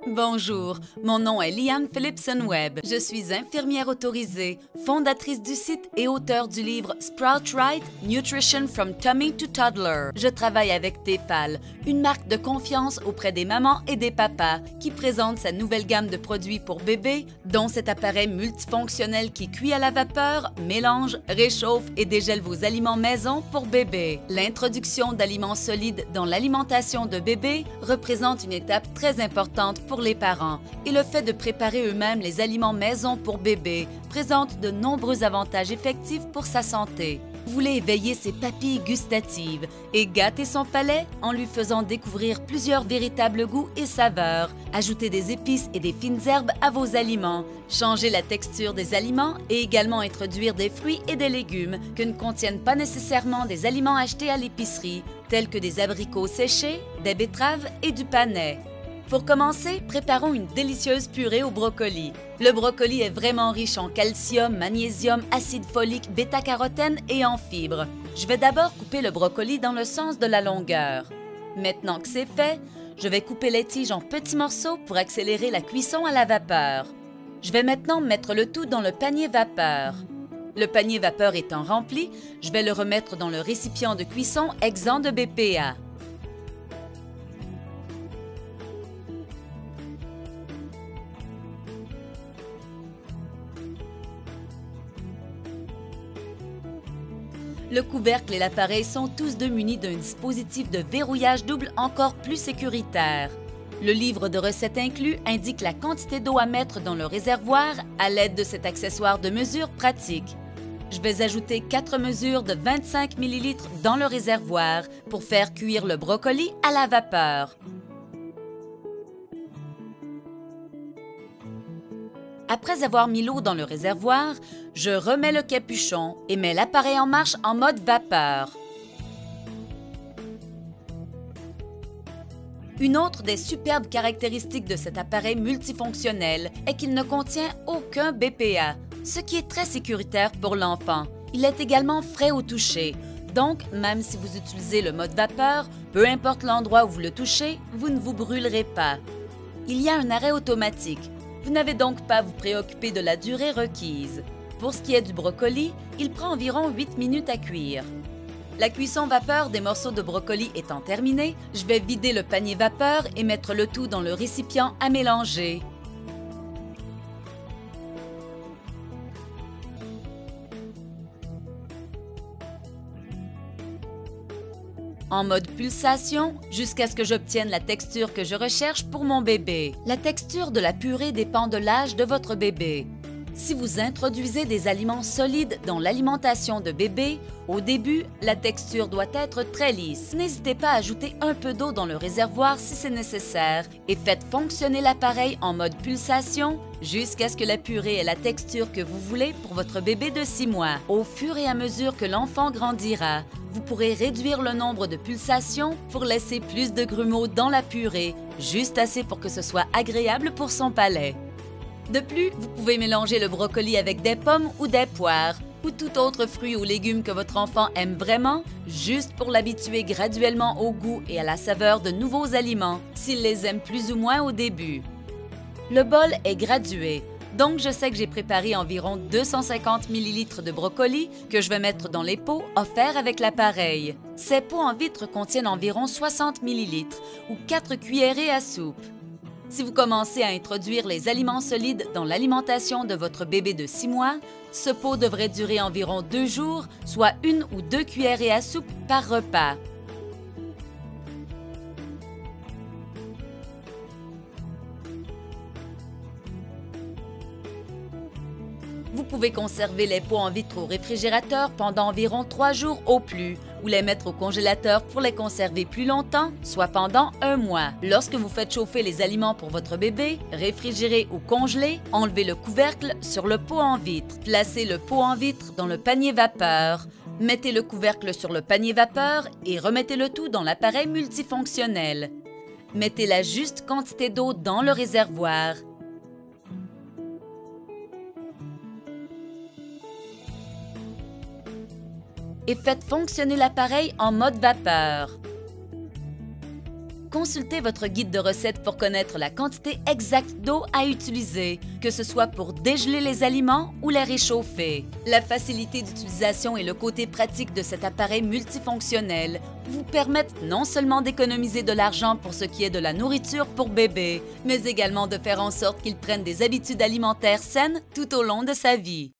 Bonjour, mon nom est Liane Philipson-Webb. Je suis infirmière autorisée, fondatrice du site et auteure du livre Sprout Right, Nutrition from Tummy to Toddler. Je travaille avec Tefal, une marque de confiance auprès des mamans et des papas qui présente sa nouvelle gamme de produits pour bébés, dont cet appareil multifonctionnel qui cuit à la vapeur, mélange, réchauffe et dégèle vos aliments maison pour bébé. L'introduction d'aliments solides dans l'alimentation de bébé représente une étape très importante pour les parents et le fait de préparer eux-mêmes les aliments maison pour bébé présente de nombreux avantages effectifs pour sa santé. Vous voulez éveiller ses papilles gustatives et gâter son palais en lui faisant découvrir plusieurs véritables goûts et saveurs. Ajoutez des épices et des fines herbes à vos aliments. Changer la texture des aliments et également introduire des fruits et des légumes que ne contiennent pas nécessairement des aliments achetés à l'épicerie, tels que des abricots séchés, des betteraves et du panais. Pour commencer, préparons une délicieuse purée au brocoli. Le brocoli est vraiment riche en calcium, magnésium, acide folique, bêta-carotène et en fibres. Je vais d'abord couper le brocoli dans le sens de la longueur. Maintenant que c'est fait, je vais couper les tiges en petits morceaux pour accélérer la cuisson à la vapeur. Je vais maintenant mettre le tout dans le panier vapeur. Le panier vapeur étant rempli, je vais le remettre dans le récipient de cuisson exempt de BPA. Le couvercle et l'appareil sont tous deux munis d'un dispositif de verrouillage double encore plus sécuritaire. Le livre de recettes inclus indique la quantité d'eau à mettre dans le réservoir à l'aide de cet accessoire de mesure pratique. Je vais ajouter 4 mesures de 25 ml dans le réservoir pour faire cuire le brocoli à la vapeur. Après avoir mis l'eau dans le réservoir, je remets le capuchon et mets l'appareil en marche en mode vapeur. Une autre des superbes caractéristiques de cet appareil multifonctionnel est qu'il ne contient aucun BPA, ce qui est très sécuritaire pour l'enfant. Il est également frais au toucher, donc même si vous utilisez le mode vapeur, peu importe l'endroit où vous le touchez, vous ne vous brûlerez pas. Il y a un arrêt automatique. Vous n'avez donc pas à vous préoccuper de la durée requise. Pour ce qui est du brocoli, il prend environ 8 minutes à cuire. La cuisson vapeur des morceaux de brocoli étant terminée, je vais vider le panier vapeur et mettre le tout dans le récipient à mélanger. En mode pulsation, jusqu'à ce que j'obtienne la texture que je recherche pour mon bébé. La texture de la purée dépend de l'âge de votre bébé. Si vous introduisez des aliments solides dans l'alimentation de bébé, au début, la texture doit être très lisse. N'hésitez pas à ajouter un peu d'eau dans le réservoir si c'est nécessaire et faites fonctionner l'appareil en mode pulsation jusqu'à ce que la purée ait la texture que vous voulez pour votre bébé de 6 mois. Au fur et à mesure que l'enfant grandira, vous pourrez réduire le nombre de pulsations pour laisser plus de grumeaux dans la purée, juste assez pour que ce soit agréable pour son palais. De plus, vous pouvez mélanger le brocoli avec des pommes ou des poires ou tout autre fruit ou légume que votre enfant aime vraiment, juste pour l'habituer graduellement au goût et à la saveur de nouveaux aliments, s'il les aime plus ou moins au début. Le bol est gradué, donc je sais que j'ai préparé environ 250 ml de brocoli que je vais mettre dans les pots offerts avec l'appareil. Ces pots en vitre contiennent environ 60 ml ou 4 cuillerées à soupe. Si vous commencez à introduire les aliments solides dans l'alimentation de votre bébé de 6 mois, ce pot devrait durer environ 2 jours, soit 1 ou 2 cuillerées à soupe par repas. Vous pouvez conserver les pots en vitre au réfrigérateur pendant environ 3 jours au plus, ou les mettre au congélateur pour les conserver plus longtemps, soit pendant 1 mois. Lorsque vous faites chauffer les aliments pour votre bébé, réfrigérer ou congeler, enlevez le couvercle sur le pot en vitre. Placez le pot en vitre dans le panier vapeur. Mettez le couvercle sur le panier vapeur et remettez le tout dans l'appareil multifonctionnel. Mettez la juste quantité d'eau dans le réservoir. et faites fonctionner l'appareil en mode vapeur. Consultez votre guide de recettes pour connaître la quantité exacte d'eau à utiliser, que ce soit pour dégeler les aliments ou les réchauffer. La facilité d'utilisation et le côté pratique de cet appareil multifonctionnel vous permettent non seulement d'économiser de l'argent pour ce qui est de la nourriture pour bébé, mais également de faire en sorte qu'il prenne des habitudes alimentaires saines tout au long de sa vie.